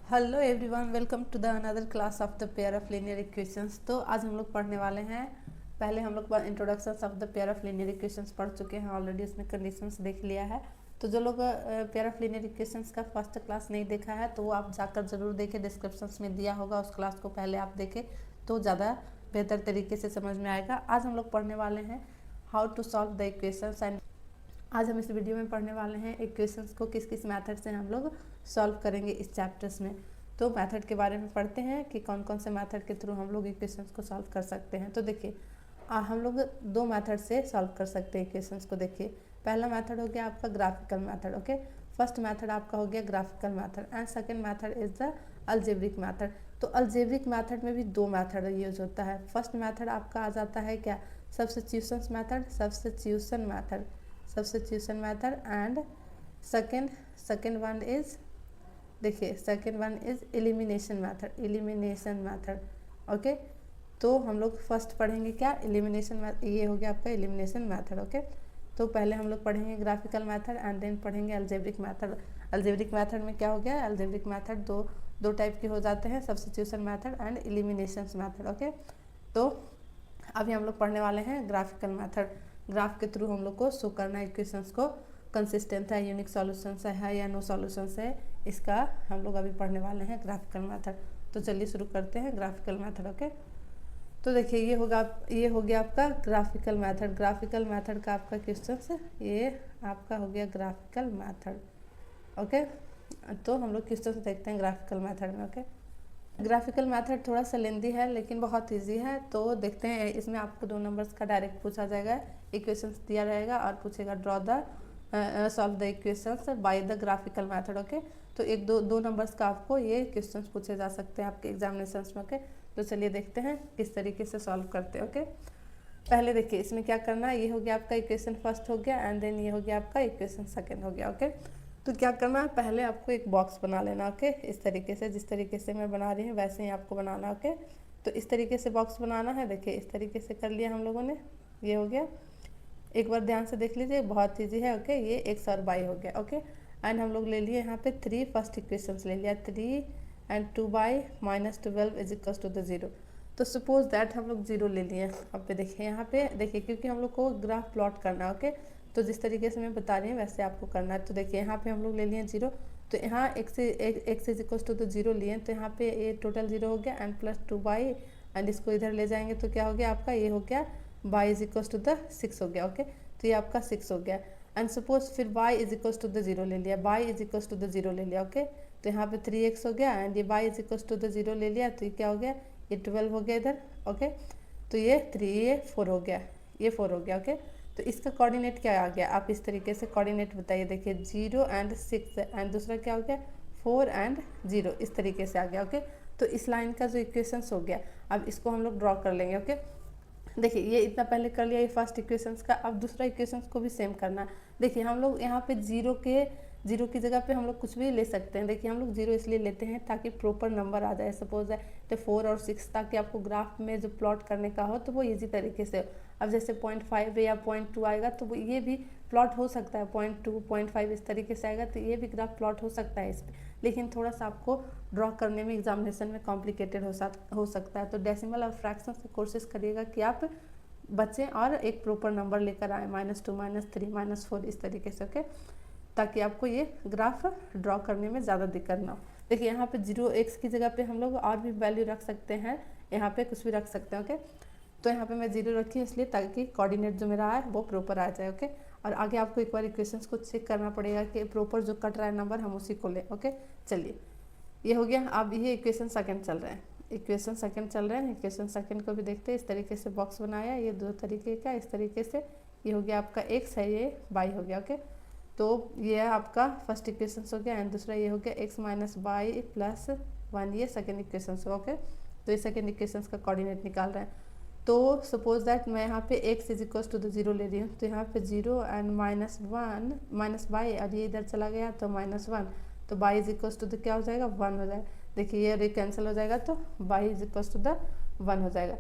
Hello everyone, welcome to the another class of the pair of linear equations. तो आज हम लोग पढ़ने वाले हैं। पहले हम लोग introduction of the pair of linear equations पढ़ चुके हैं ऑलरेडी, उसमें कंडीशंस देख लिया है। तो जो लोग पेयर ऑफ लीनियर इक्वेशंस का फर्स्ट क्लास नहीं देखा है तो वो आप जाकर ज़रूर देखें, डिस्क्रिप्शन में दिया होगा, उस क्लास को पहले आप देखें तो ज़्यादा बेहतर तरीके से समझ में आएगा। आज हम लोग पढ़ने वाले हैं how to solve the equations and आज हम इस वीडियो में पढ़ने वाले हैं इक्वेशंस को किस किस मेथड से हम लोग सॉल्व करेंगे इस चैप्टर्स में। तो मेथड के बारे में पढ़ते हैं कि कौन कौन से मेथड के थ्रू हम लोग इक्वेशंस को सॉल्व कर सकते हैं। तो देखिए हम लोग दो मेथड से सॉल्व कर सकते हैं इक्वेशंस को। देखिए पहला मेथड हो गया आपका graphical method. Okay, first method आपका हो गया graphical method and second method is the algebraic method. तो अलजेब्रिक मेथड में भी दो मेथड यूज होता है। फर्स्ट मेथड आपका आ जाता है क्या, substitution method and second one is, देखिए second one is elimination method. Okay, तो हम लोग फर्स्ट पढ़ेंगे क्या, एलिमिनेशन। ये हो गया आपका एलिमिनेशन मेथड। ओके, तो पहले हम लोग पढ़ेंगे ग्राफिकल मेथड एंड देन पढ़ेंगे अलजेब्रिक मेथड। अलजेब्रिक मेथड में क्या हो गया, अलजेब्रिक मेथड दो टाइप के हो जाते हैं, substitution method and elimination method. Okay, तो अभी हम लोग पढ़ने वाले हैं ग्राफिकल मेथड। ग्राफ के थ्रू हम लोग को शो करना है इक्वेशंस को, कंसिस्टेंट है, यूनिक सॉल्यूशंस है या नो सॉल्यूशंस है, इसका हम लोग अभी पढ़ने वाले हैं ग्राफिकल मेथड। तो चलिए शुरू करते हैं ग्राफिकल मेथड। ओके, तो देखिए ये हो गया आपका ग्राफिकल मेथड। ग्राफिकल मेथड का आपका क्वेश्चन ये आपका हो गया ग्राफिकल मेथड। ओके, तो हम लोग क्वेश्चन देखते हैं ग्राफिकल मेथड में। ओके, ग्राफिकल मेथड थोड़ा सा लेंदी है लेकिन बहुत इजी है। तो देखते हैं, इसमें आपको 2 नंबर्स का डायरेक्ट पूछा जाएगा, इक्वेशंस दिया रहेगा और पूछेगा draw the solve the equations by the graphical method. Okay, तो एक दो नंबर्स का आपको ये क्वेश्चंस पूछे जा सकते हैं आपके एग्जामिनेशंस में। ओके, तो चलिए देखते हैं किस तरीके से सॉल्व करते हैं। ओके, पहले देखिए इसमें क्या करना है, ये हो गया आपका इक्वेशन फर्स्ट हो गया एंड देन ये हो गया आपका इक्वेशन सेकेंड हो गया। ओके, तो क्या करना है, पहले आपको एक बॉक्स बना लेना। ओके, इस तरीके से, जिस तरीके से मैं बना रही हूँ वैसे ही आपको बनाना। ओके, तो इस तरीके से बॉक्स बनाना है। देखिए इस तरीके से कर लिया हम लोगों ने, ये हो गया। एक बार ध्यान से देख लीजिए, बहुत ईजी है। ओके, ये एक्स और वाई हो गया। ओके, एंड हम लोग ले लिए यहाँ पे 3 फर्स्ट इक्वेशन ले लिया, 3 and 2y minus 12 is equal to the 0। तो सपोज दैट हम लोग 0 ले लिए। अब पे देखिए, यहाँ पे देखिए क्योंकि हम लोग को ग्राफ प्लॉट करना है। ओके, तो जिस तरीके से मैं बता रही हूँ वैसे आपको करना है। तो देखिए यहाँ पे हम लोग ले लिए 0, तो यहाँ x is equal to the 0 लिए, तो यहाँ पे ये टोटल 0 हो गया एंड प्लस 2y एंड इसको इधर ले जाएंगे तो क्या हो गया आपका, ये हो गया y is equal to the 6 हो गया। ओके, तो ये आपका 6 हो गया एंड सपोज फिर y is equal to the 0 ले लिया, y is equal to the 0 ले लिया। ओके, तो यहाँ पे 3x हो गया एंड ये y is equal to the 0 ले लिया, तो ये क्या हो गया, ये 12 हो गया इधर। ओके, तो ये 3, ये 4 हो गया, ये 4 हो गया। ओके, तो इसका कोऑर्डिनेट क्या आ गया, आप इस तरीके से कोऑर्डिनेट बताइए। देखिए 0 एंड 6 एंड दूसरा क्या हो गया 4 एंड 0, इस तरीके से आ गया। ओके, तो इस लाइन का जो इक्वेशंस हो गया, अब इसको हम लोग ड्रॉ कर लेंगे। ओके, देखिए ये इतना पहले कर लिया ये फर्स्ट इक्वेशंस का, अब दूसरा इक्वेशंस को भी सेम करना। देखिए हम लोग यहाँ पे जीरो की जगह पे हम लोग कुछ भी ले सकते हैं। देखिए हम लोग 0 इसलिए लेते हैं ताकि प्रॉपर नंबर आ जाए। सपोज है तो 4 और 6, ताकि आपको ग्राफ में जो प्लॉट करने का हो तो वो इजी तरीके से हो। अब जैसे 0.5 या 0.2 आएगा तो वो ये भी प्लॉट हो सकता है, 0.2 0.5 इस तरीके से आएगा तो ये भी ग्राफ प्लॉट हो सकता है इस पर, लेकिन थोड़ा सा आपको ड्रॉ करने में एग्जामिनेशन में कॉम्प्लिकेटेड हो सकता है। तो डेसिमल और फ्रैक्शन से कोशिश करिएगा कि आप बचें और एक प्रॉपर नंबर लेकर आए, -2 -3 -4 इस तरीके से। ओके, ताकि आपको ये ग्राफ ड्रॉ करने में ज़्यादा दिक्कत ना हो। देखिए यहाँ पे 0x की जगह पे हम लोग और भी वैल्यू रख सकते हैं, यहाँ पे कुछ भी रख सकते हैं। ओके, तो यहाँ पे मैं 0 रखी हूँ इसलिए ताकि कोऑर्डिनेट जो मेरा है वो प्रॉपर आ जाए। ओके, और आगे आपको एक बार इक्वेशंस को चेक करना पड़ेगा कि प्रॉपर जो कट रहा है नंबर हम उसी को लें। ओके, चलिए ये हो गया। अब ये इक्वेशन सेकंड चल रहे हैं, इक्वेशन सेकंड को भी देखते हैं। इस तरीके से बॉक्स बनाया, ये 2 तरीके का, इस तरीके से ये हो गया आपका x है, ये y हो गया। ओके, तो ये आपका फर्स्ट इक्वेशन हो गया एंड दूसरा ये हो गया x माइनस वाई प्लस 1, ये सेकेंड इक्वेशन हो। ओके, तो ये सेकेंड इक्वेशन का कोऑर्डिनेट निकाल रहे हैं। तो सपोज दैट मैं यहाँ पे x is equal to the 0 ले रही हूँ, तो यहाँ पे 0 एंड -1 माइनस वाई, और ये इधर चला गया तो -1, तो y is equal to the क्या हो जाएगा 1 हो जाएगा। देखिए ये कैंसिल हो जाएगा तो y is equal to the 1 हो जाएगा।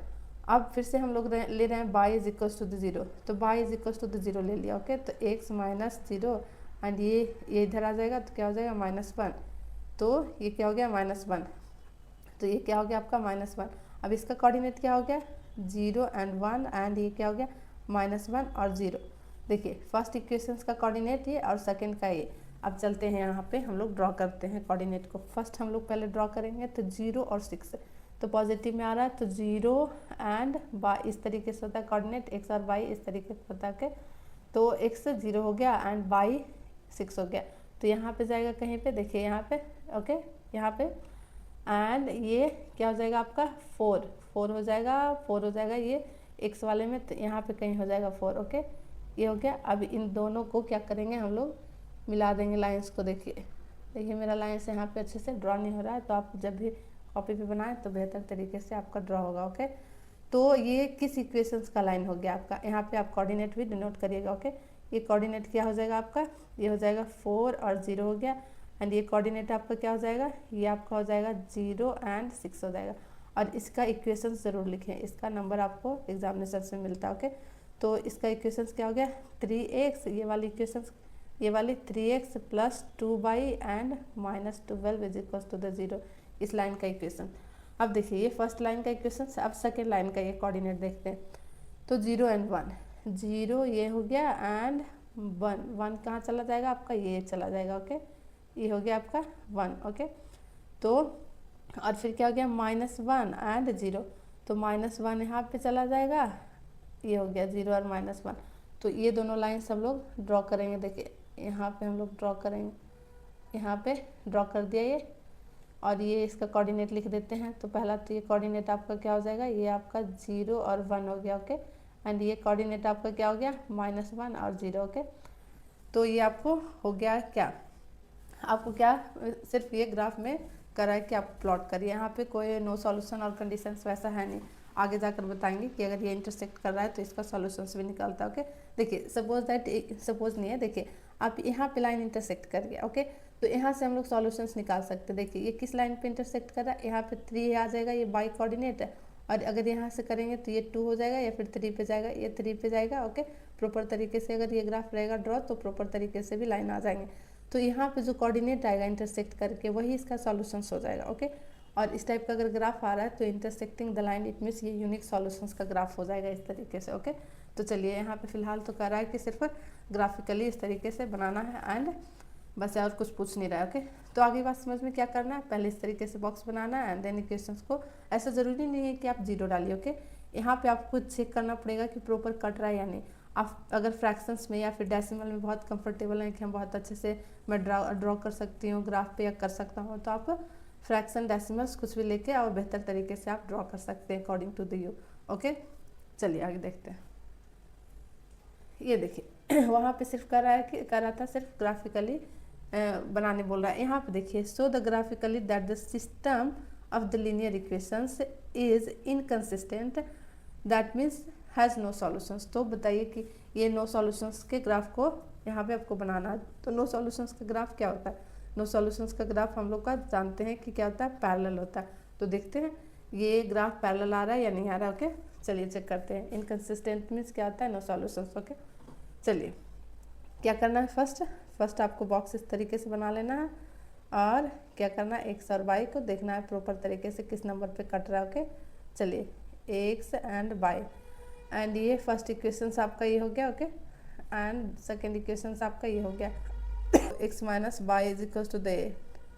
अब फिर से हम लोग ले रहे हैं y is equal to the 0, तो y is equal to the 0 ले लिया। ओके, तो x माइनस 0 एंड ये इधर आ जाएगा तो क्या हो जाएगा -1, तो ये क्या हो गया -1, तो ये क्या हो गया आपका -1। अब इसका कोऑर्डिनेट क्या हो गया 0 एंड 1, एंड ये क्या हो गया -1 और 0। देखिए फर्स्ट इक्वेशंस का कोऑर्डिनेट ये और सेकंड का ये। अब चलते हैं यहाँ पे हम लोग ड्रॉ करते हैं कोऑर्डिनेट को। फर्स्ट हम लोग पहले ड्रॉ करेंगे तो 0 और 6, तो पॉजिटिव में आ रहा है तो 0 एंड y इस तरीके से होता है कोऑर्डिनेट, x और y इस तरीके से होता है, तो x 0 हो गया एंड y 6 हो गया। तो यहाँ पे जाएगा कहीं पे, देखिए यहाँ पे, ओके यहाँ पे, एंड ये क्या हो जाएगा आपका 4 हो जाएगा, 4 हो जाएगा ये x वाले में, तो यहाँ पे कहीं हो जाएगा 4, ओके ये हो गया। अब इन दोनों को क्या करेंगे हम लोग मिला देंगे लाइंस को। देखिए मेरा लाइंस यहाँ पे अच्छे से ड्रॉ नहीं हो रहा है, तो आप जब भी कॉपी पे बनाएं तो बेहतर तरीके से आपका ड्रॉ होगा, ओके। तो ये किस इक्वेशंस का लाइन हो गया आपका, यहाँ पे आप कोऑर्डिनेट भी डिनोट करिएगा, ओके। ये कोऑर्डिनेट क्या हो जाएगा आपका, ये हो जाएगा 4 और 0 हो गया, एंड ये कोऑर्डिनेट आपका क्या हो जाएगा, ये आपका हो जाएगा 0 एंड 6 हो जाएगा। और इसका इक्वेशन ज़रूर लिखें, इसका नंबर आपको एग्जामिनेशन से मिलता है, ओके। तो इसका इक्वेशन क्या हो गया 3x, ये वाली इक्वेशन, ये वाली 3x plus 2y and -12 is equal to the 0, इस लाइन का इक्वेशन। अब देखिए ये फर्स्ट लाइन का इक्वेशन, अब सेकेंड लाइन का ये कोऑर्डिनेट देखते हैं। तो 0 एंड 1, 0 ये हो गया एंड 1 कहाँ चला जाएगा आपका, ये चला जाएगा, ओके ये हो गया आपका 1, ओके। तो और फिर क्या हो गया -1 एंड 0, तो -1 यहाँ पे चला जाएगा, ये हो गया 0 और -1। तो ये दोनों लाइन्स हम लोग ड्रॉ करेंगे। देखिए यहाँ पे हम लोग ड्रॉ करेंगे, यहाँ पे ड्रॉ कर दिया ये, और ये इसका कोऑर्डिनेट लिख देते हैं। तो पहला तो ये कोऑर्डिनेट आपका क्या हो जाएगा, ये आपका 0 और 1 हो गया, ओके। एंड ये कोऑर्डिनेट आपका क्या हो गया -1 और 0, ओके। तो ये आपको हो गया क्या, आपको क्या सिर्फ ये ग्राफ में करा है कि आप प्लॉट करिए। यहाँ पे कोई नो सॉल्यूशन और कंडीशंस वैसा है नहीं, आगे जाकर बताएंगे कि अगर ये इंटरसेक्ट कर रहा है तो इसका सॉल्यूशंस भी निकलता है, ओके। देखिए सपोज दैट, सपोज नहीं है, देखिए आप यहाँ पे लाइन इंटरसेक्ट कर गया, ओके, तो यहाँ से हम लोग सॉल्यूशंस निकाल सकते हैं। देखिए ये किस लाइन पे इंटरसेक्ट कर रहा है, यहाँ पे 3 आ जाएगा, ये बाई कोऑर्डिनेट है, और अगर यहाँ से करेंगे तो ये 2 हो जाएगा, या फिर 3 पे जाएगा, ये 3 पे जाएगा, ओके। प्रॉपर तरीके से अगर ये ग्राफ रहेगा ड्रॉ तो प्रॉपर तरीके से भी लाइन आ जाएंगे। तो यहाँ पे जो कोऑर्डिनेट आएगा इंटरसेक्ट करके वही इसका सॉल्यूशंस हो जाएगा, ओके। और इस टाइप का अगर ग्राफ आ रहा है तो intersecting the line, it means ये यूनिक सॉल्यूशंस का ग्राफ हो जाएगा इस तरीके से, ओके। तो चलिए यहाँ पे फिलहाल तो कर रहा है कि सिर्फ ग्राफिकली इस तरीके से बनाना है, एंड बस और कुछ पूछ नहीं रहा है, ओके। तो आगे बात समझ में क्या करना है, पहले इस तरीके से बॉक्स बनाना है, एंड देन इक्वेशंस को, ऐसा ज़रूरी नहीं है कि आप 0 डालिए, ओके। यहाँ पे आपको चेक करना पड़ेगा कि प्रॉपर कट रहा है या नहीं। आप अगर फ्रैक्शंस में या फिर डेसिमल में बहुत कंफर्टेबल हैं कि हम बहुत अच्छे से मैं ड्रॉ कर सकती हूँ ग्राफ पे या कर सकता हूँ, तो आप फ्रैक्शन डेसिमल्स कुछ भी लेके और बेहतर तरीके से आप ड्रॉ कर सकते हैं according to the you, okay. चलिए आगे देखते हैं। ये देखिए वहाँ पे सिर्फ कर रहा था सिर्फ ग्राफिकली बनाने बोल रहा है। यहाँ पे देखिए so the graphically that the system of the linear equations is inconsistent, that means has no solutions. तो बताइए कि ये नो सॉल्यूशंस के ग्राफ को यहाँ पे आपको बनाना है। तो नो सॉल्यूशंस का ग्राफ क्या होता है, नो सॉल्यूशंस का ग्राफ हम लोग का जानते हैं कि क्या होता है, पैरेलल होता है। तो देखते हैं ये ग्राफ पैरेलल आ रहा है या नहीं आ रहा है, ओके। चलिए चेक करते हैं। इनकंसिस्टेंट मीन्स क्या होता है, नो सॉल्यूशंस, ओके। चलिए क्या करना है, फर्स्ट आपको बॉक्स इस तरीके से बना लेना है, और क्या करना है एक्स और वाई को देखना है प्रॉपर तरीके से किस नंबर पे कट रहा है, ओके। चलिए एक्स एंड वाई, एंड ये फर्स्ट इक्वेशंस आपका ये हो गया, ओके, एंड सेकेंड इक्वेशंस आपका ये हो गया x minus y is equal to the a.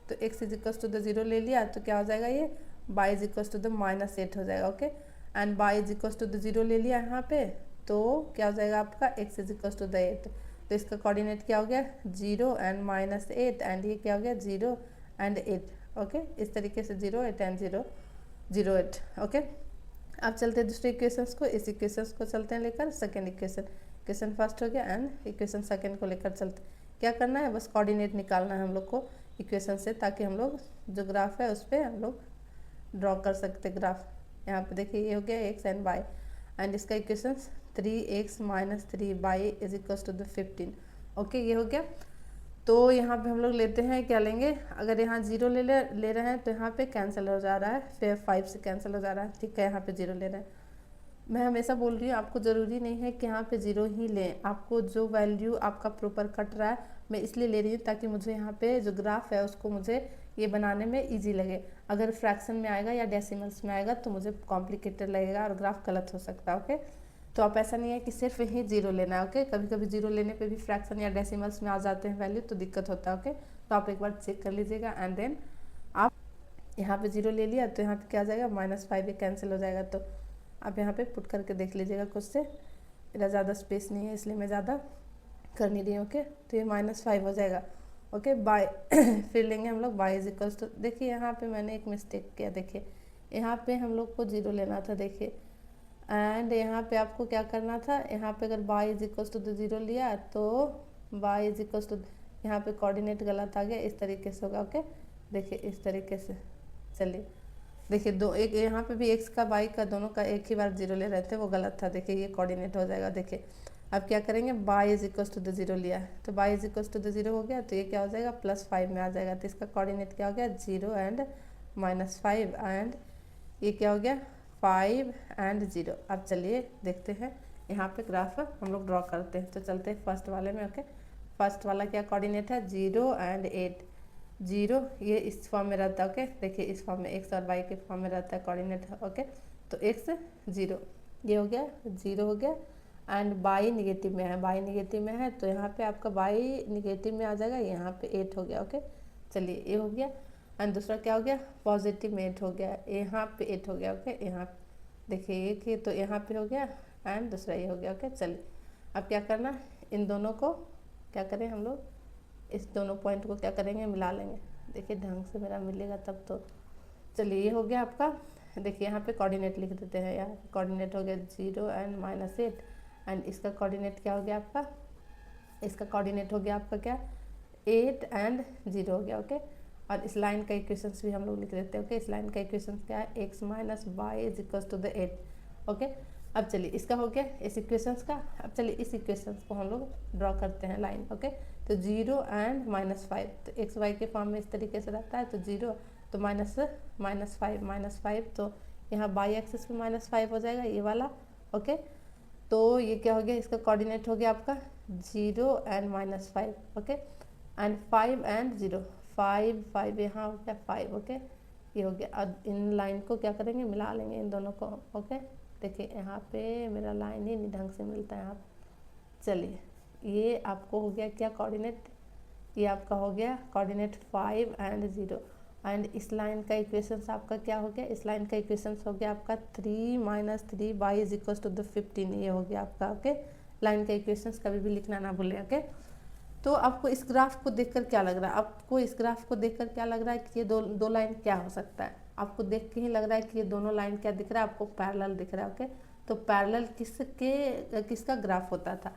तो x is equal to the 0 ले लिया तो क्या हो जाएगा, ये y is equal to the -8 हो जाएगा, okay. And y is equal to the 0 ले लिया यहाँ पे, तो क्या हो जाएगा आपका x is equal to the 8। तो इसका कोऑर्डिनेट क्या हो गया 0 एंड -8, एंड ये क्या हो गया 0 एंड 8, ओके। इस तरीके से 0 8 एंड 0 0 8, ओके। अब चलते हैं दूसरे इक्वेशंस को, इस इक्वेशंस को चलते हैं लेकर सेकेंड इक्वेशन फर्स्ट हो गया, एंड इक्वेशन सेकेंड को लेकर चलते। क्या करना है, बस कोऑर्डिनेट निकालना है हम लोग को इक्वेशन से, ताकि हम लोग जो ग्राफ है उस पर हम लोग ड्रॉ कर सकते ग्राफ। यहाँ पे देखिए ये हो गया एक्स एंड वाई, एंड इसका equation 3x - 3y is equal to the 15, okay ये हो गया। तो यहाँ पे हम लोग लेते हैं, क्या लेंगे, अगर यहाँ 0 ले रहे हैं तो यहाँ पे कैंसिल हो जा रहा है, फिर 5 से कैंसिल हो जा रहा है, ठीक है। यहाँ पे 0 ले रहे हैं, मैं हमेशा बोल रही हूँ आपको ज़रूरी नहीं है कि यहाँ पे 0 ही लें, आपको जो वैल्यू आपका प्रॉपर कट रहा है मैं इसलिए ले रही हूँ ताकि मुझे यहाँ पे जो ग्राफ है उसको मुझे ये बनाने में इजी लगे। अगर फ्रैक्शन में आएगा या डेसिमल्स में आएगा तो मुझे कॉम्प्लिकेटेड लगेगा और ग्राफ गलत हो सकता है। ओके, तो आप ऐसा नहीं है कि सिर्फ ही जीरो लेना है। ओके, कभी कभी जीरो लेने पे भी फ्रैक्शन या डेसिमल्स में आ जाते हैं वैल्यू, तो दिक्कत होता है। ओके, तो आप एक बार चेक कर लीजिएगा एंड देन आप यहाँ पे जीरो ले लिया तो यहाँ पे क्या आ जाएगा -5, ये कैंसिल हो जाएगा। तो आप यहाँ पे पुट करके देख लीजिएगा खुद से, मेरा ज़्यादा स्पेस नहीं है इसलिए मैं ज़्यादा कर नहीं रही हूँ। ओके, तो ये -5 हो जाएगा। ओके, बाय फिर लेंगे हम लोग y इज इक्वल्स टू, देखिए यहाँ पे मैंने एक मिस्टेक किया। देखिए यहाँ पे हम लोग को जीरो लेना था, देखिए, एंड यहाँ पे आपको क्या करना था, यहाँ पे अगर y is equals to zero लिया तो y इज इक्वल्स टू, यहाँ पे कोऑर्डिनेट गलत आ गया, इस तरीके से होगा। ओके, देखिए इस तरीके से। चलिए देखिए दो, एक यहाँ पे भी x का y का दोनों का एक ही बार जीरो ले रहे थे, वो गलत था। देखिए ये कोऑर्डिनेट हो जाएगा। देखिए अब क्या करेंगे, y is equals to zero लिया है तो y is equals to zero हो गया, तो ये क्या हो जाएगा +5 में आ जाएगा। तो इसका कोऑर्डिनेट क्या हो गया 0 एंड -5, एंड ये क्या हो गया 5 एंड 0। अब चलिए देखते हैं यहाँ पे ग्राफ हम लोग ड्रॉ करते हैं। तो चलते हैं फर्स्ट वाले में। ओके, फर्स्ट वाला क्या कोऑर्डिनेट है 0 एंड 8। 0 ये इस फॉर्म में रहता है। ओके, देखिए इस फॉर्म में x और y के फॉर्म में रहता है कोऑर्डिनेट। ओके, तो x 0, ये हो गया 0 हो गया, एंड y निगेटिव में है, y निगेटिव में है तो यहाँ पे आपका y निगेटिव में आ जाएगा, यहाँ पे 8 हो गया। ओके, चलिए ये हो गया, एंड दूसरा क्या हो गया पॉजिटिव में 8 हो गया, यहाँ पे 8 हो गया। ओके, यहाँ देखिए एक ही तो यहाँ पे हो गया, एंड दूसरा ये हो गया। ओके, चलिए अब क्या करना, इन दोनों को क्या करें हम लोग, इस दोनों पॉइंट को क्या करेंगे मिला लेंगे। देखिए ढंग से मेरा मिलेगा तब तो। चलिए ये हो गया आपका, देखिए यहाँ पे कोऑर्डिनेट लिख देते हैं। यहाँ कोऑर्डिनेट हो गया 0 एंड -8, एंड इसका कोऑर्डिनेट क्या हो गया आपका, इसका कोऑर्डिनेट हो गया आपका क्या 8 एंड 0 हो गया। ओके, और इस लाइन का इक्वेशंस भी हम लोग लिख देते हैं। ओके, इस लाइन का इक्वेशन क्या है x - y is equals to 8। Okay, अब चलिए इसका हो गया इस इक्वेशंस का। अब चलिए इस इक्वेशंस को हम लोग ड्रॉ करते हैं लाइन। ओके, तो 0 एंड -5, तो एक्स वाई के फॉर्म में इस तरीके से रहता है। तो 0 तो -5 तो यहाँ बाई एक्सिस पे -5 हो जाएगा ये वाला। ओके, तो ये क्या हो गया, इसका कोऑर्डिनेट हो गया आपका 0 एंड -5। ओके, एंड 5 एंड 0, 5 यहाँ हो गया 5। ओके, ये हो गया। अब इन लाइन को क्या करेंगे मिला लेंगे इन दोनों को। ओके, देखिए यहाँ पे मेरा लाइन ही नहीं ढंग से मिलता है यहाँ। चलिए ये आपको हो गया क्या कोऑर्डिनेट, ये आपका हो गया कोऑर्डिनेट 5 एंड 0, एंड इस लाइन का इक्वेशंस आपका क्या हो गया, इस लाइन का इक्वेशंस हो गया आपका 3 - 3 y इज इक्वल्स टू 15, ये हो गया आपका। ओके, लाइन का इक्वेशंस कभी भी लिखना ना भूलें। ओके, तो आपको इस ग्राफ को देखकर क्या लग रहा है, आपको इस ग्राफ को देखकर क्या लग रहा है कि ये दो लाइन क्या हो सकता है, आपको देख के ही लग रहा है कि ये दोनों लाइन क्या दिख रहा है, आपको पैरेलल दिख रहा है। ओके, तो पैरेलल किसका ग्राफ होता था,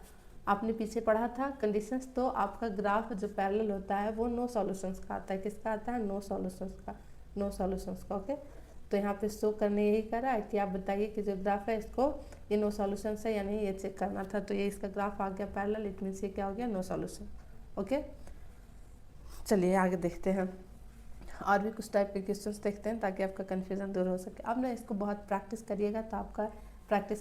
आपने पीछे पढ़ा था कंडीशंस, तो आपका ग्राफ जो पैरेलल होता है वो नो सॉल्यूशंस का आता है। किसका आता है, नो सॉल्यूशंस का। ओके, तो यहाँ पे शो करने यही कर रहा है कि आप बताइए कि जो ग्राफ है इसको ये नो सॉल्यूशंस है या नहीं, ये चेक करना था। तो ये इसका ग्राफ आ गया पैरेलल, इट मीन्स ये क्या हो गया नो सॉल्यूशन। ओके, चलिए आगे देखते हैं, और भी कुछ टाइप के क्वेश्चंस देखते हैं ताकि आपका कन्फ्यूज़न दूर हो सके। अब ना इसको बहुत प्रैक्टिस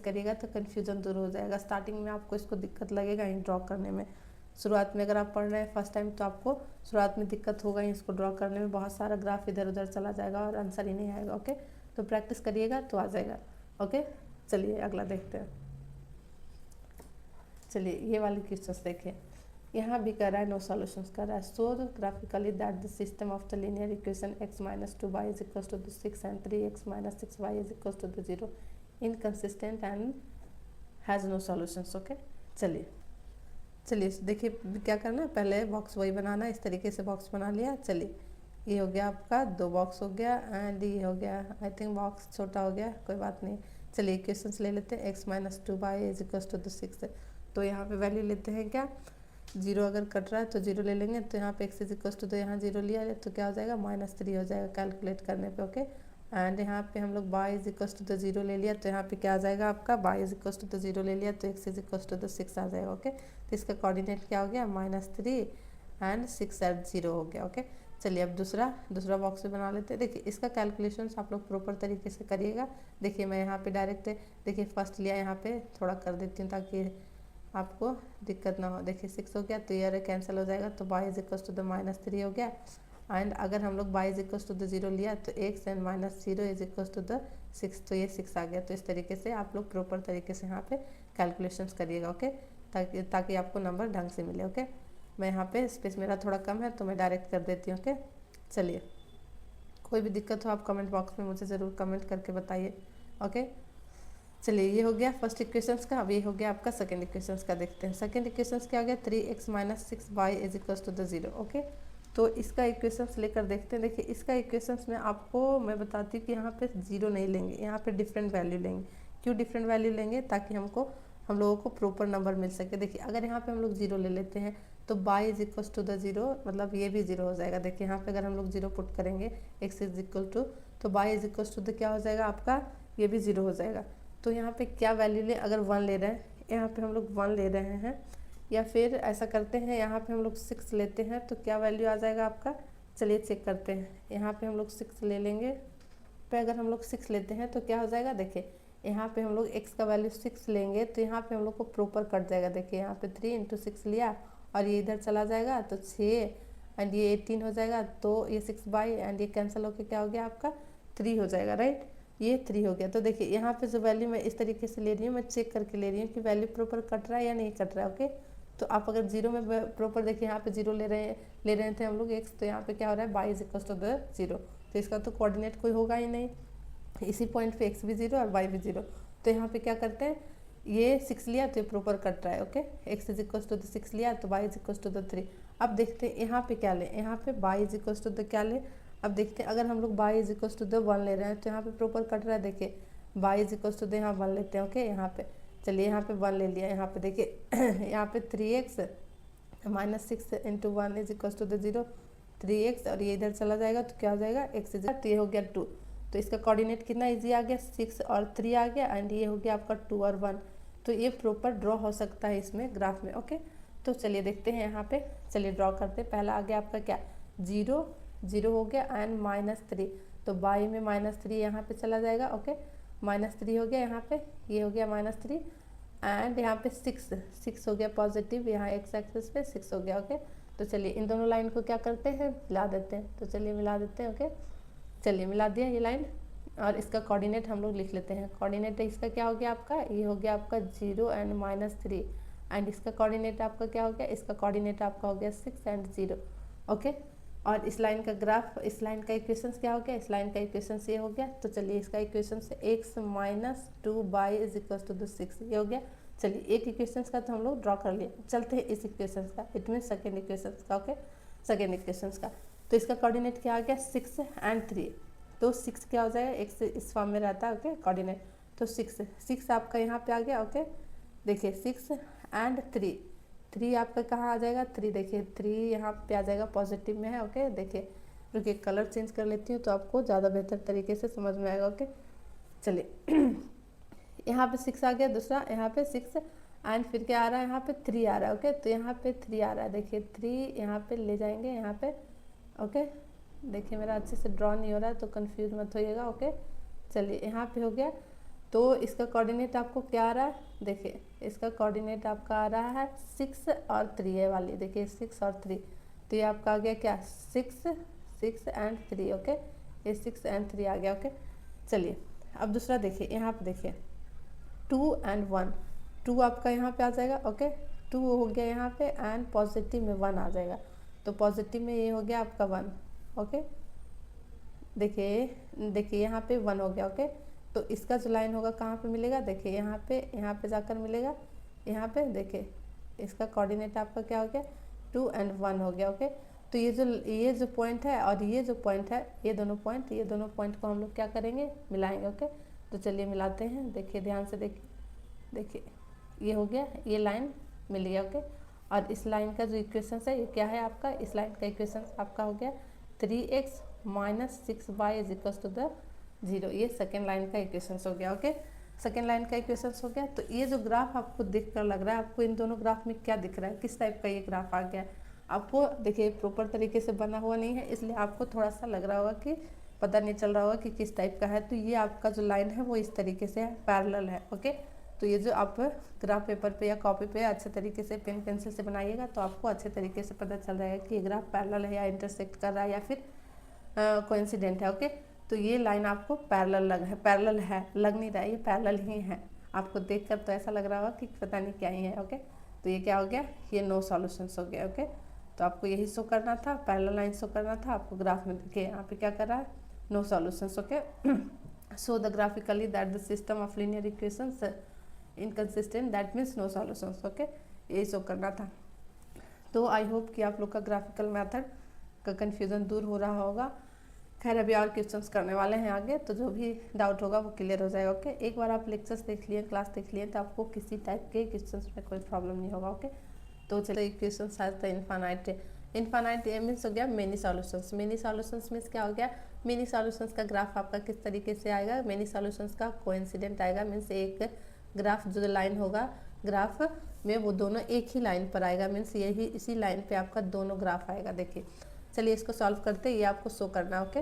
करिएगा तो कन्फ्यूज़न दूर हो जाएगा। स्टार्टिंग में आपको इसको दिक्कत लगेगा इन ड्रॉ करने में, शुरुआत में अगर आप पढ़ रहे हैं फर्स्ट टाइम तो आपको शुरुआत में दिक्कत होगा ही इसको ड्रॉ करने में, बहुत सारा ग्राफ इधर उधर चला जाएगा और आंसर ही नहीं आएगा। ओके, तो प्रैक्टिस करिएगा तो आ जाएगा। ओके, चलिए अगला देखते हैं। चलिए ये वाले क्वेश्चंस देखिए, यहाँ भी कर रहा है नो सॉल्यूशंस कर रहा है। So graphically that the system of the linear equation x - 2y is equals to 6 and 3x - 6y is equals to 0 inconsistent and has no solutions. Okay, चलिए देखिए क्या करना है, पहले बॉक्स वही बनाना है, इस तरीके से बॉक्स बना लिया। चलिए ये हो गया आपका 2 बॉक्स हो गया, एंड ये हो गया आई थिंक बॉक्स छोटा हो गया, कोई बात नहीं। चलिए इक्वेशंस ले लेते हैं, x - 2y is equals to 6, तो यहाँ पे वैल्यू लेते हैं क्या 0, अगर कट रहा है तो 0 ले लेंगे। तो यहाँ पे x इज इक्वल्स टू, तो यहाँ 0 लिया है तो क्या हो जाएगा -3 हो जाएगा कैलकुलेट करने पे। ओके, एंड यहाँ पे हम लोग y इज इक्वल्स टू तो 0 ले लिया, तो यहाँ पे क्या आ जाएगा आपका y इज इक्वल्स टू तो 0 ले लिया तो x इज इक्वल्स टू तो 6 आ जाएगा। ओके, तो इसका कोऑर्डिनेट क्या हो गया -3 एंड 6 एट 0 हो गया। ओके, चलिए अब दूसरा बॉक्स भी बना लेते हैं। देखिए इसका कैलकुलेशन आप लोग प्रॉपर तरीके से करिएगा। देखिए मैं यहाँ पे डायरेक्ट देखिए फर्स्ट लिया, यहाँ पे थोड़ा कर देती हूँ ताकि आपको दिक्कत ना हो। देखिए 6 हो गया तो ये कैंसिल हो जाएगा, तो y is equals to the -3 हो गया, एंड अगर हम लोग y is equal to the 0 लिया तो x and minus 0 is equal to the 6, तो ये 6 आ गया। तो इस तरीके से आप लोग प्रॉपर तरीके से यहाँ पे कैलकुलेशंस करिएगा, ओके, ताकि आपको नंबर ढंग से मिले, ओके। मैं यहाँ पे स्पेस मेरा थोड़ा कम है तो मैं डायरेक्ट कर देती हूँ, ओके। चलिए, कोई भी दिक्कत हो आप कमेंट बॉक्स में मुझे ज़रूर कमेंट करके बताइए, ओके। चलिए, ये हो गया फर्स्ट इक्वेशंस का। अब ये हो गया आपका सेकंड इक्वेशंस का। देखते हैं सेकंड इक्वेशंस क्या हो गया, 3x minus 6y is equal to the 0, okay. तो इसका इक्वेशंस लेकर देखते हैं। देखिए, इसका इक्वेशंस में आपको मैं बताती हूँ कि यहाँ पे 0 नहीं लेंगे, यहाँ पे डिफरेंट वैल्यू लेंगे। क्यों डिफरेंट वैल्यू लेंगे? ताकि हम लोगों को प्रॉपर नंबर मिल सके। देखिए, अगर यहाँ पे हम लोग 0 ले लेते हैं तो y is equal to the 0, मतलब ये भी 0 हो जाएगा। देखिए, यहाँ पे अगर हम लोग 0 पुट करेंगे x इज इक्वल टू, तो y is equal to the क्या हो जाएगा आपका, ये भी 0 हो जाएगा। तो यहाँ पे क्या वैल्यू लें? अगर 1 ले रहे हैं, यहाँ पे हम लोग 1 ले रहे हैं, या फिर ऐसा करते हैं यहाँ पे हम लोग 6 लेते हैं तो क्या वैल्यू आ जाएगा आपका। चलिए चेक करते हैं। यहाँ पे हम लोग 6 ले लेंगे, पे अगर हम लोग 6 लेते हैं तो क्या हो जाएगा। देखिए, यहाँ पे हम लोग x का वैल्यू 6 लेंगे तो यहाँ पे हम लोग को प्रॉपर कट जाएगा। देखिए, यहाँ पे 3 इंटू 6 लिया और ये इधर चला जाएगा तो 6 एंड ये 18 हो जाएगा। तो ये 6 एंड ये कैंसिल होकर क्या हो गया आपका 3 हो जाएगा, राइट। ये 3 हो गया। तो देखिए, यहाँ पे जो वैल्यू मैं इस तरीके से ले रही हूँ, मैं चेक करके ले रही हूँ कि वैल्यू प्रॉपर कट रहा है या नहीं कट रहा है, ओके। तो आप अगर 0 में प्रॉपर देखिए, यहाँ पे 0 ले रहे थे हम लोग x, तो यहाँ पे क्या हो रहा है y is equal to the 0। तो इसका तो कोऑर्डिनेट कोई होगा ही नहीं, इसी पॉइंट पे x भी 0 और y भी 0। तो यहाँ पे क्या करते हैं, ये 6 लिया तो ये प्रॉपर कट रहा है, okay. x is equal to the 6 लिया तो y is equal to the 3। अब देखते हैं यहाँ पे क्या लें, यहाँ पे y is equal to the क्या लें। अब देखते हैं, अगर हम लोग y is equal to the 1 ले रहे हैं तो यहाँ पे प्रॉपर कट रहा है। देखिए, y is equal to the यहाँ 1 लेते हैं, ओके। यहाँ पे चलिए, यहाँ पे 1 ले लिया। यहाँ पे देखिए यहाँ पे 3x minus 6 into 1 is equal to the 0, 3x और ये इधर चला जाएगा तो क्या हो जाएगा x इज, तो ये हो गया 2। तो इसका कोऑर्डिनेट कितना इजी आ गया, 6 और 3 आ गया एंड ये हो गया आपका 2 और 1। तो ये प्रॉपर ड्रॉ हो सकता है इसमें ग्राफ में, ओके। तो चलिए देखते हैं यहाँ पे, चलिए ड्रॉ करते हैं। पहला आ गया आपका क्या, 0 0 हो गया एंड -3, तो y में -3 यहाँ पे चला जाएगा, ओके। -3 हो गया यहाँ पे, ये हो गया -3 एंड यहाँ पे 6 हो गया पॉजिटिव, यहाँ x एक्सिस पे 6 हो गया, ओके। तो चलिए इन दोनों लाइन को क्या करते हैं, मिला देते हैं। तो चलिए मिला देते हैं, ओके। चलिए मिला दिया ये लाइन, और इसका कोऑर्डिनेट हम लोग लिख लेते हैं। कोऑर्डिनेट इसका क्या हो गया आपका, ये हो गया आपका 0 एंड -3 एंड इसका कोऑर्डिनेट आपका क्या हो गया, इसका कोऑर्डिनेट आपका हो गया 6 एंड 0, ओके। और इस लाइन का ग्राफ, इस लाइन का इक्वेशंस क्या हो गया, इस लाइन का इक्वेशंस ये हो गया। तो चलिए इसका इक्वेशन से x minus 2y is equal to the 6, ये हो गया। चलिए एक इक्वेशंस का तो हम लोग ड्रॉ कर लिए, चलते हैं इस इक्वेशंस का, इट मीन सेकेंड इक्वेशंस का, ओके। सेकेंड इक्वेशंस का तो इसका कोऑर्डिनेट क्या आ गया, 6 एंड 3। तो 6 क्या हो जाएगा, x इस फॉर्म में रहता है, ओके, कोऑर्डिनेट। तो 6 आपका यहाँ पे आ गया, ओके। देखिए 6 एंड 3 आपका कहाँ आ जाएगा, 3 देखिए 3 यहाँ पे आ जाएगा, पॉजिटिव में है, ओके। देखिए रुकिए, कलर चेंज कर लेती हूँ तो आपको ज़्यादा बेहतर तरीके से समझ में आएगा, ओके। चलिए यहाँ पे 6 आ गया, दूसरा यहाँ पे 6 एंड फिर क्या आ रहा है, यहाँ पे 3 आ रहा है, ओके। तो यहाँ पे 3 आ रहा है, देखिए 3 यहाँ पे ले जाएंगे, यहाँ पे, ओके। देखिए मेरा अच्छे से ड्रॉ नहीं हो रहा है तो कंफ्यूज मत होइएगा, ओके। चलिए यहाँ पे हो गया। तो इसका कोऑर्डिनेट आपको क्या आ रहा है, देखिए इसका कोऑर्डिनेट आपका आ रहा है 6 और 3 है वाली, देखिए 6 और 3। तो ये आपका आ गया क्या, 6 एंड 3, ओके। ये 6 एंड 3 आ गया, ओके। चलिए अब दूसरा देखिए, यहाँ पे देखिए 2 एंड 1, 2 आपका यहाँ पे आ जाएगा, ओके। 2 हो गया यहाँ पे एंड पॉजिटिव में 1 आ जाएगा। तो पॉजिटिव में ये हो गया आपका 1, ओके। देखिए यहाँ पे 1 हो गया, ओके। तो इसका जो लाइन होगा कहाँ पे मिलेगा, देखिए यहाँ पे जाकर मिलेगा, यहाँ पे देखिए इसका कोऑर्डिनेट आपका क्या हो गया, 2 एंड 1 हो गया, ओके। तो ये जो पॉइंट है और ये जो पॉइंट है, ये दोनों पॉइंट को हम लोग क्या करेंगे, मिलाएंगे, ओके। तो चलिए मिलाते हैं, देखिए ध्यान से देखिए ये हो गया, ये लाइन मिल गया, ओके। और इस लाइन का जो इक्वेशन है ये क्या है आपका, इस लाइन का इक्वेशन आपका हो गया 3x minus 6y is equal to the 0। ये सेकेंड लाइन का इक्वेशन हो गया, ओके। सेकेंड लाइन का इक्वेशन हो गया। तो ये जो ग्राफ आपको दिख कर लग रहा है, आपको इन दोनों ग्राफ में क्या दिख रहा है, किस टाइप का ये ग्राफ आ गया है आपको, देखिए प्रॉपर तरीके से बना हुआ नहीं है, इसलिए आपको थोड़ा सा लग रहा होगा कि पता नहीं चल रहा होगा कि किस टाइप का है। तो ये आपका जो लाइन है वो इस तरीके से है, पैरेलल है, ओके। तो ये जो आप ग्राफ पेपर पे या कॉपी पे अच्छे तरीके से पेन पेंसिल से बनाइएगा तो आपको अच्छे तरीके से पता चल जाएगा कि ये ग्राफ पैरेलल है या इंटरसेक्ट कर रहा है या फिर कोइंसिडेंट है। ओके, तो ये लाइन आपको पैरेलल है लग नहीं रहा है, ये पैरेलल ही है। आपको देखकर तो ऐसा लग रहा होगा कि पता नहीं क्या ही है। ओके, तो ये क्या हो गया, ये नो सॉल्यूशंस हो गया। ओके, तो आपको यही शो करना था, पैरेलल लाइन शो करना था आपको ग्राफ में। देखिए यहाँ पे क्या कर रहा है, no solutions. Okay, show the graphically that the system of linear equations inconsistent, that means no solutions। Okay, यही शो करना था। तो आई होप कि आप लोग का ग्राफिकल मेथड का कन्फ्यूज़न दूर हो रहा होगा। खैर अभी और क्वेश्चंस करने वाले हैं आगे, तो जो भी डाउट होगा वो क्लियर हो जाएगा। ओके, एक बार आप लेक्चर्स देख लिए, क्लास देख लिए, तो आपको किसी टाइप के क्वेश्चंस में कोई प्रॉब्लम नहीं होगा। ओके, तो चलिए question has the infinite means हो गया many solutions. Many solutions means क्या हो गया, मेनी सॉल्यूशंस का ग्राफ आपका किस तरीके से आएगा, मेनी सॉल्यूशंस का कोइंसिडेंट आएगा। मीन्स एक ग्राफ जो लाइन होगा ग्राफ में वो दोनों एक ही लाइन पर आएगा। मीन्स यही इसी लाइन पे आपका दोनों ग्राफ आएगा। देखिए चलिए इसको सॉल्व करते हैं, ये आपको शो करना। ओके,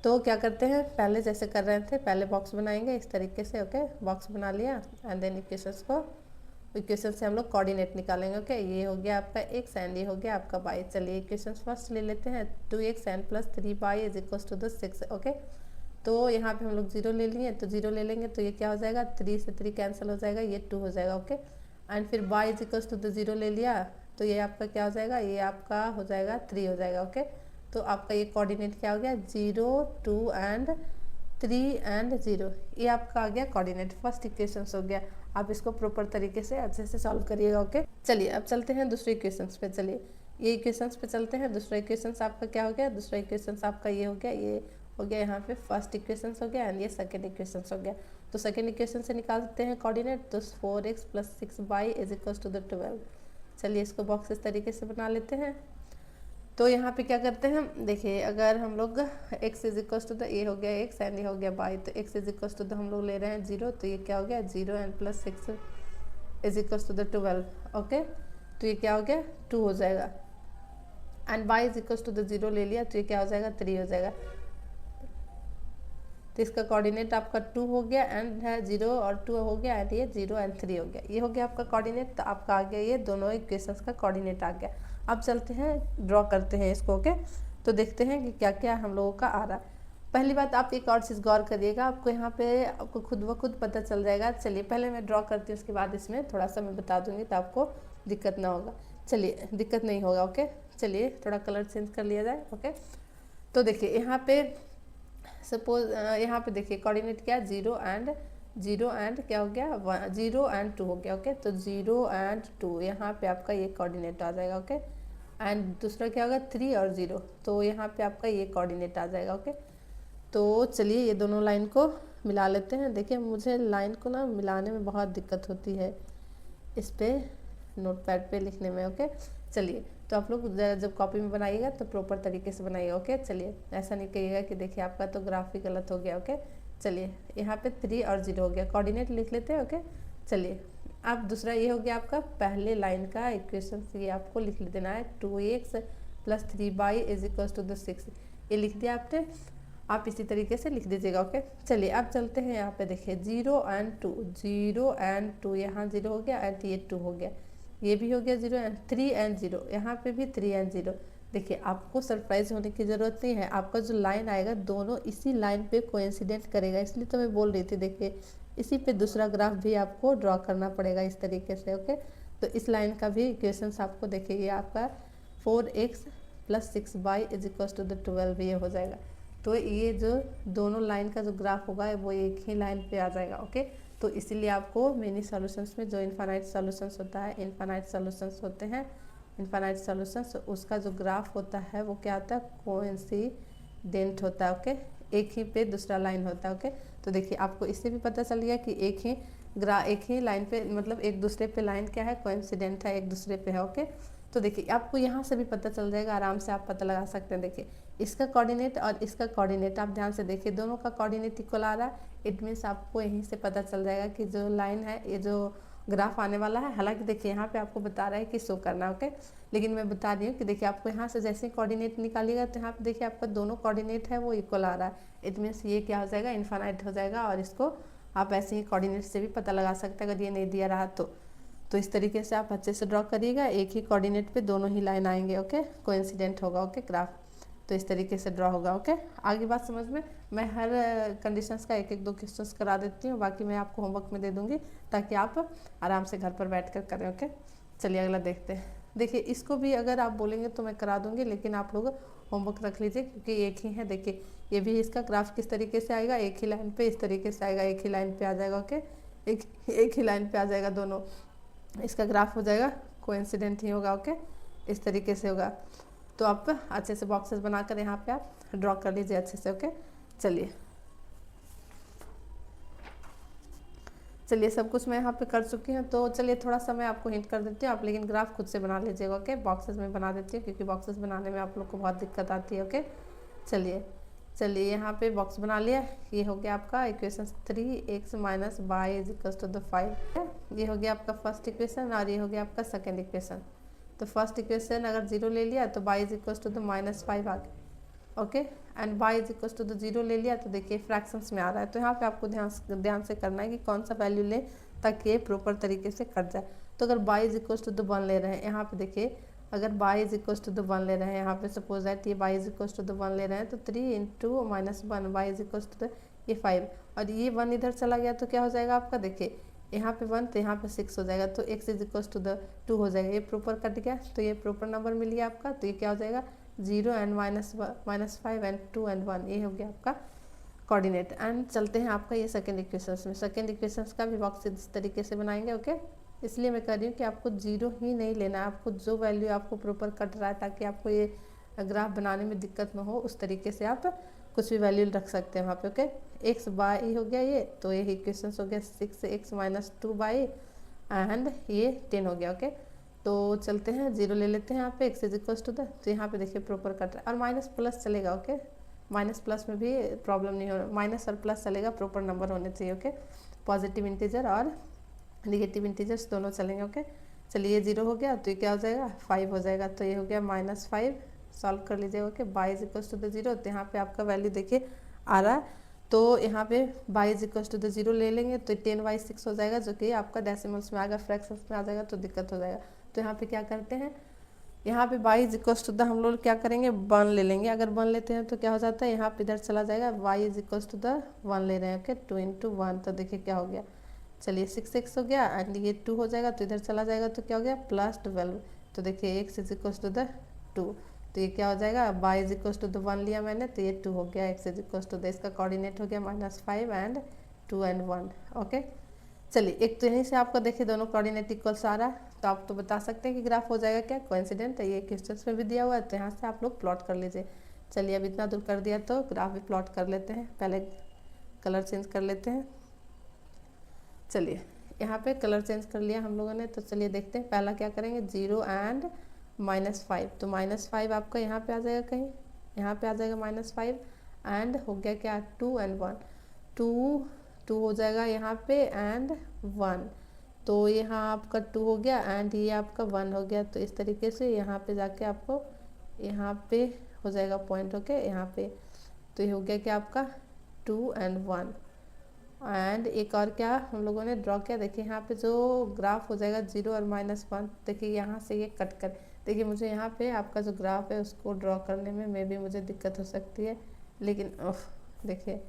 तो क्या करते हैं, पहले जैसे कर रहे थे पहले बॉक्स बनाएंगे इस तरीके से। ओके, बॉक्स बना लिया एंड देन इक्वेशन से हम लोग कोऑर्डिनेट निकालेंगे। ओके, ये हो गया आपका x एंड ये हो गया आपका y। चलिए इक्वेशन फर्स्ट ले लेते हैं, 2x and plus 3y is equal to the 6। Okay, तो यहाँ पे हम लोग 0 ले लिए, तो 0 ले लेंगे तो ये क्या हो जाएगा, 3 से 3 कैंसिल हो जाएगा, ये 2 हो जाएगा। ओके, एंड फिर y is equal to the 0 ले लिया तो ये आपका क्या हो जाएगा, ये आपका हो जाएगा 3 हो जाएगा। ओके, तो आपका ये कोऑर्डिनेट क्या हो गया, 0 2 एंड 3 एंड 0, ये आपका आ गया कोऑर्डिनेट। फर्स्ट इक्वेशन हो गया। आप इसको प्रॉपर तरीके से अच्छे से सॉल्व करिएगा। ओके, चलिए अब चलते हैं दूसरे इक्वेशंस पे। चलिए ये इक्वेशंस पे चलते हैं। दूसरा इक्वेशंस आपका क्या हो गया, दूसरा इक्वेशंस आपका ये हो गया, ये हो गया यहाँ पे फर्स्ट इक्वेशंस हो गया एंड ये सेकंड इक्वेशंस हो गया। तो सेकंड इक्वेशन से निकाल सकते हैं कोऑर्डिनेट, तो 4x plus 6y is equal to the 12। चलिए इसको बॉक्स इस तरीके से बना लेते हैं। तो यहाँ पे क्या करते हैं, देखिए अगर हम लोग x is equal to the, ये हो गया x एंड ये हो गया y, तो x is equal to the हम लोग ले रहे हैं 0, तो ये क्या हो गया 0 and plus 6 is equal to the 12। Okay, तो ये क्या हो गया 2 हो जाएगा and y is equal to the 0 ले लिया तो ये क्या हो जाएगा 3 हो जाएगा। तो इसका कोऑर्डिनेट आपका 2 हो गया एंड है 0 और 2 हो गया एंड ये 0 एंड 3 हो गया। ये हो गया आपका कोऑर्डिनेट, तो आपका आ गया ये दोनों इक्वेशंस का कोऑर्डिनेट आ गया। अब चलते हैं ड्रॉ करते हैं इसको। ओके, तो देखते हैं कि क्या क्या हम लोगों का आ रहा है। पहली बात आप एक और चीज़ गौर करिएगा, आपको यहाँ पे आपको खुद ब खुद पता चल जाएगा। चलिए पहले मैं ड्रॉ करती हूँ, उसके बाद इसमें थोड़ा सा मैं बता दूँगी तो आपको दिक्कत ना होगा। चलिए दिक्कत नहीं होगा। ओके, चलिए थोड़ा कलर चेंज कर लिया जाए। ओके, तो देखिए यहाँ पे सपोज यहाँ पे देखिए कोऑर्डिनेट क्या, 0 एंड क्या हो गया 0 एंड 2 हो गया। ओके, तो 0 एंड 2 यहाँ पे आपका ये कोऑर्डिनेट आ जाएगा। ओके, एंड दूसरा क्या होगा 3 और 0, तो यहाँ पे आपका ये कोऑर्डिनेट आ जाएगा। ओके, तो चलिए ये दोनों लाइन को मिला लेते हैं। देखिए मुझे लाइन को ना मिलाने में बहुत दिक्कत होती है इस पे नोटपैड पे लिखने में। ओके, चलिए तो आप लोग जब कॉपी में बनाइएगा तो प्रॉपर तरीके से बनाइएगा। ओके, चलिए ऐसा नहीं कहिएगा कि देखिए आपका तो ग्राफ ही गलत हो गया। ओके, चलिए यहाँ पे 3 और 0 हो गया, कोऑर्डिनेट लिख लेते हैं। ओके, चलिए अब दूसरा ये हो गया आपका पहले लाइन का इक्वेशन, ये आपको लिख देना है 2x plus 3y is equal to the 6, ये लिख दिया आपने, आप इसी तरीके से लिख दीजिएगा। ओके, चलिए अब चलते हैं यहाँ पे देखिए 0 एंड 2 यहाँ 0 हो गया एंड ये 2 हो गया, ये भी हो गया 0 एंड 3 एंड 0, यहाँ पे भी 3 एंड 0। देखिए आपको सरप्राइज होने की ज़रूरत नहीं है, आपका जो लाइन आएगा दोनों इसी लाइन पे कोइंसिडेंट करेगा, इसलिए तो मैं बोल रही थी। देखिए इसी पे दूसरा ग्राफ भी आपको ड्रॉ करना पड़ेगा इस तरीके से। ओके, तो इस लाइन का भी इक्वेशंस आपको देखिए ये आपका 4x plus 6y is equal to the 12 ये हो जाएगा। तो ये जो दोनों लाइन का जो ग्राफ होगा वो एक ही लाइन पे आ जाएगा। ओके, तो इसीलिए आपको मेनी सॉल्यूशंस में जो इनफाइनाइट सॉल्यूशंस होता है, इनफाइनाइट सॉल्यूशंस होते हैं, इनफाइनाइट सॉल्यूशंस उसका जो ग्राफ होता है वो क्या होता है, कोइंसिडेंट होता है। ओके, एक ही पे दूसरा लाइन होता है। ओके, तो देखिए आपको इससे भी पता चल गया कि एक ही लाइन पे मतलब एक दूसरे पे लाइन क्या है, कोइंसिडेंट है, एक दूसरे पे है। ओके, तो देखिए आपको यहाँ से भी पता चल जाएगा, आराम से आप पता लगा सकते हैं। देखिए इसका कोऑर्डिनेट और इसका कोऑर्डिनेट आप ध्यान से देखिए, दोनों का कोऑर्डिनेट इक्वल आ रहा है, इट मीन्स आपको यहीं से पता चल जाएगा कि जो लाइन है, ये जो ग्राफ आने वाला है। हालांकि देखिए यहाँ पे आपको बता रहा है कि शो करना। ओके, लेकिन मैं बता रही हूँ कि देखिए आपको यहाँ से जैसे कोऑर्डिनेट निकालिएगा तो यहाँ पे देखिए आपका दोनों कोऑर्डिनेट है वो इक्वल आ रहा है, इट मीन्स ये क्या हो जाएगा, इनफाइनाइट हो जाएगा और इसको आप ऐसे ही कोऑर्डिनेट से भी पता लगा सकते हैं अगर ये नहीं दिया रहा तो इस तरीके से आप अच्छे से ड्रॉ करिएगा, एक ही कोऑर्डिनेट पे दोनों ही लाइन आएंगे। ओके, कोइंसिडेंट होगा। ओके, ग्राफ तो इस तरीके से ड्रॉ होगा। ओके, आगे बात समझ में। मैं हर कंडीशंस का एक एक दो क्वेश्चंस करा देती हूँ, बाकी मैं आपको होमवर्क में दे दूँगी ताकि आप आराम से घर पर बैठ कर करें। ओके, चलिए अगला देखते हैं। देखिए, इसको भी अगर आप बोलेंगे तो मैं करा दूँगी, लेकिन आप लोग होमवर्क रख लीजिए क्योंकि एक ही है। देखिए, ये भी इसका ग्राफ किस तरीके से आएगा, एक ही लाइन पे इस तरीके से आएगा, एक ही लाइन पे आ जाएगा। ओके, एक ही लाइन पे आ जाएगा, दोनों इसका ग्राफ हो जाएगा, कोइंसिडेंट ही होगा। ओके, इस तरीके से होगा। तो आप अच्छे से बॉक्सेस बनाकर यहाँ पे आप ड्रॉ कर लीजिए अच्छे से। ओके, चलिए सब कुछ मैं यहाँ पे कर चुकी हूँ। तो चलिए थोड़ा सा मैं आपको हिंट कर देती हूँ, आप लेकिन ग्राफ खुद से बना लीजिएगा। ओके, बॉक्सेस में बना देती हूँ क्योंकि बॉक्सेस बनाने में आप लोग को बहुत दिक्कत आती है। ओके, चलिए यहाँ पे बॉक्स बना लिया। ये हो गया आपका equation 3x minus y is equal to the 5। ये हो गया आपका फर्स्ट इक्वेशन और ये हो गया आपका सेकेंड इक्वेशन। तो फर्स्ट इक्वेशन अगर 0 ले लिया तो y is equal to the -5 आ गया। Okay, and y is equal to the 0 ले लिया तो देखिए फ्रैक्शंस में आ रहा है। तो यहाँ पे आपको ध्यान से करना है कि कौन सा वैल्यू ले ताकि ये प्रॉपर तरीके से कट जाए। तो अगर y is equal to the 1 ले रहे हैं, यहाँ पे देखिए अगर y is equal to the 1 ले रहे हैं, यहाँ पे सपोज दैट ये y is equal to the 1 ले रहे हैं तो 3 into -1 y is equal to the ये 5 और ये 1 इधर चला गया तो क्या हो जाएगा आपका, देखिए यहाँ पे 1 तो यहाँ पे 6 हो जाएगा तो x is equal to the 2 हो जाएगा। ये प्रॉपर कट गया तो ये प्रॉपर नंबर मिल गया आपका। तो ये क्या हो जाएगा 0 एंड -5 एंड 2 एंड 1, ये हो गया आपका कोऑर्डिनेट। एंड चलते हैं आपका ये सेकेंड इक्वेशंस में। सेकेंड इक्वेशंस का भी बॉक्स इस तरीके से बनाएंगे। ओके, इसलिए मैं कह रही हूँ कि आपको 0 ही नहीं लेना है, आपको जो वैल्यू आपको प्रॉपर कट रहा है ताकि आपको ये ग्राफ बनाने में दिक्कत ना हो, उस तरीके से आप कुछ भी वैल्यू रख सकते हैं वहाँ पे। ओके, एक्स बाई हो गया ये, तो ये इक्वेशन हो गया 6x माइनस 2 बाई एंड ये 10 हो गया। ओके, तो चलते हैं 0 ले लेते हैं यहाँ पे, x is equal to the, तो यहाँ पे देखिए प्रॉपर कट रहा है और माइनस प्लस चलेगा। ओके, माइनस प्लस में भी प्रॉब्लम नहीं हो, माइनस और प्लस चलेगा, प्रॉपर नंबर होने चाहिए। ओके, पॉजिटिव इंटीजर और निगेटिव इंटीजर्स दोनों चलेंगे। ओके, चलिए 0 हो गया तो ये क्या हो जाएगा 5 हो जाएगा। तो ये हो गया -5, सॉल्व कर लीजिएगा। Okay, y is equal to the 0, तो यहाँ पे आपका वैल्यू देखिए आ रहा है। तो यहाँ पे y is equal to the 0 ले लेंगे तो 10/6 हो जाएगा, जो कि आपका डेसिमल्स में आएगा, फ्रैक्शंस में आ जाएगा तो दिक्कत हो जाएगा। तो यहाँ पे क्या करते हैं, यहाँ पे y is equal to the हम लोग क्या करेंगे 1 ले लेंगे। अगर 1 लेते हैं तो क्या हो जाता है, यहाँ पे इधर चला जाएगा, y is equal to the 1 ले रहे हैं। ओके, 2 इंटू 1, तो देखिए क्या हो गया, चलिए 6x हो गया एंड ये 2 हो जाएगा तो इधर चला जाएगा तो क्या हो गया +12। तो देखिए x is equal to the 2, तो ये क्या हो जाएगा, y is equal to the 1 लिया मैंने तो ये 2 हो गया, x is equal to the, इसका कोऑर्डिनेट हो गया -5 एंड 2 एंड 1। ओके, चलिए एक तो यहीं से आपको देखिए दोनों कोऑर्डिनेट इक्वल्स आ रहा है, तो आप तो बता सकते हैं कि ग्राफ हो जाएगा क्या, कोइंसिडेंट है। ये क्वेश्चंस में भी दिया हुआ है तो यहाँ से आप लोग प्लॉट कर लीजिए। चलिए अब इतना दूर कर दिया तो ग्राफ भी प्लॉट कर लेते हैं, पहले कलर चेंज कर लेते हैं। चलिए यहाँ पे कलर चेंज कर लिया हम लोगों ने, तो चलिए देखते हैं। पहला क्या करेंगे 0 एंड -5, तो -5 आपका यहाँ पे आ जाएगा, कहीं यहाँ पे आ जाएगा -5 एंड हो गया क्या 2 एंड 1, 2 हो जाएगा यहाँ पे एंड 1, तो यहाँ आपका 2 हो गया एंड ये आपका 1 हो गया। तो इस तरीके से यहाँ पे जाके आपको यहाँ पे हो जाएगा पॉइंट। ओके, यहाँ पे तो ये हो गया क्या आपका 2 एंड 1 एंड एक और क्या हम लोगों ने ड्रॉ किया, देखिए यहाँ पे जो ग्राफ हो जाएगा 0 और -1, देखिए यहाँ से ये कट कर, देखिए मुझे यहाँ पे आपका जो ग्राफ है उसको ड्रॉ करने में भी मुझे दिक्कत हो सकती है, लेकिन देखिए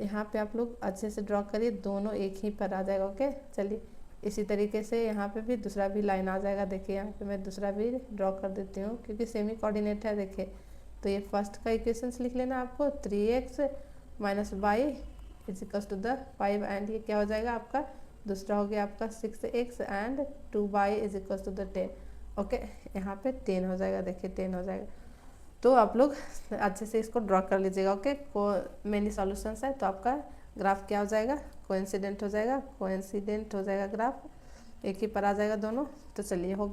यहाँ पे आप लोग अच्छे से ड्रॉ करिए, दोनों एक ही पर आ जाएगा। ओके, चलिए इसी तरीके से यहाँ पे भी दूसरा भी लाइन आ जाएगा। देखिए यहाँ पे मैं दूसरा भी ड्रॉ कर देती हूँ क्योंकि सेमी कोऑर्डिनेट है। देखिए तो ये फर्स्ट का इक्वेशंस लिख लेना आपको, 3x minus y is equal to the 5 and ये क्या हो जाएगा आपका, दूसरा हो गया आपका 6x and 2y is equal to the 10। Okay, यहाँ पे 10 हो जाएगा, देखिए 10 हो जाएगा। तो आप लोग अच्छे से इसको ड्रॉ कर लीजिएगा। ओके, मेनी सॉल्यूशंस है तो आपका ग्राफ क्या हो जाएगा, कोइंसिडेंट हो जाएगा, कोइंसिडेंट हो जाएगा ग्राफ, एक ही पर आ जाएगा दोनों। तो चलिए हो